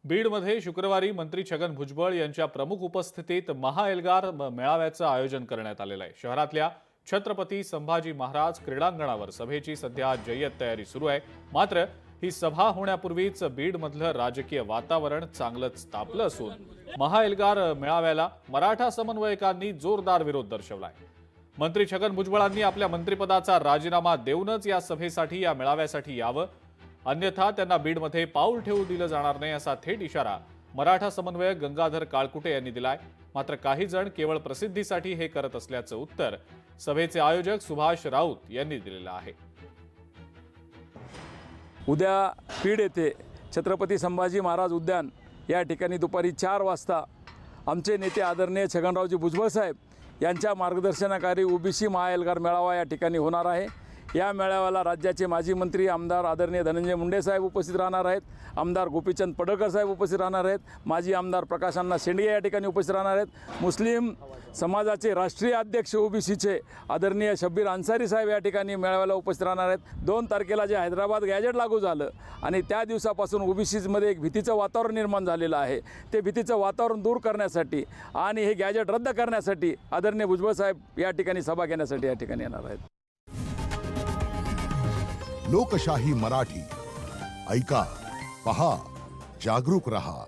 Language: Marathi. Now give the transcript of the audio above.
बीडमध्ये शुक्रवारी मंत्री छगन भुजबळ यांच्या प्रमुख उपस्थितीत महाएल्गार मेळाव्याचं आयोजन करण्यात आलेलं आहे। शहरातल्या छत्रपती संभाजी महाराज क्रीडांगणावर सभेची सध्या जय्यत तयारी सुरू आहे। मात्र ही सभा होण्यापूर्वीच बीडमधलं राजकीय वातावरण चांगलंच तापलं असून महाएल्गार मेळाव्याला मराठा समन्वयकांनी जोरदार विरोध दर्शवलाय। मंत्री छगन भुजबळांनी आपल्या मंत्रिपदाचा राजीनामा देऊनच या सभेसाठी या मेळाव्यासाठी यावं, अन्यथा त्यांना बीडमध्ये पाऊल ठेवू दिलं जाणार नाही असा थेट इशारा मराठा समन्वयक गंगाधर काळकुटे यांनी दिलाय। मात्र काही जण केवळ प्रसिद्धीसाठी हे करत असल्याचं उत्तर सभेचे आयोजक सुभाष राऊत यांनी दिलेलं आहे। उद्या बीड येथे छत्रपती संभाजी महाराज उद्यान या ठिकाणी दुपारी 4 वाजता आमचे नेते आदरणीय छगनरावजी भुजबळ साहेब यांच्या मार्गदर्शनाखाली ओबीसी महाएल्गार मेळावा या ठिकाणी होणार आहे। या मेळाव्याला राज्याचे माजी मंत्री आमदार आदरणीय धनंजय मुंडे साहेब उपस्थित राहणार आहेत, आमदार गोपीचंद पडळकर साहेब उपस्थित राहणार आहेत, माजी आमदार प्रकाश अण्णा शेंडगे या ठिकाणी उपस्थित राहणार आहेत, मुस्लिम समाजाचे राष्ट्रीय अध्यक्ष ओबीसीचे आदरणीय शब्बीर अन्सारी साहेब या ठिकाणी मेळाव्याला उपस्थित राहणार आहेत। 2 तारखेला जे हैदराबाद गॅजेट लागू झालं आणि त्या दिवसापासून ओबीसीमध्ये एक भीतीचं वातावरण निर्माण झालेलं आहे, ते भीतीचं वातावरण दूर करण्यासाठी आणि हे गॅजेट रद्द करण्यासाठी आदरणीय भुजबळ साहेब या ठिकाणी सभा घेण्यासाठी या ठिकाणी येणार आहेत। लोकशाही मराठी ऐका, पहा, जागरूक रहा।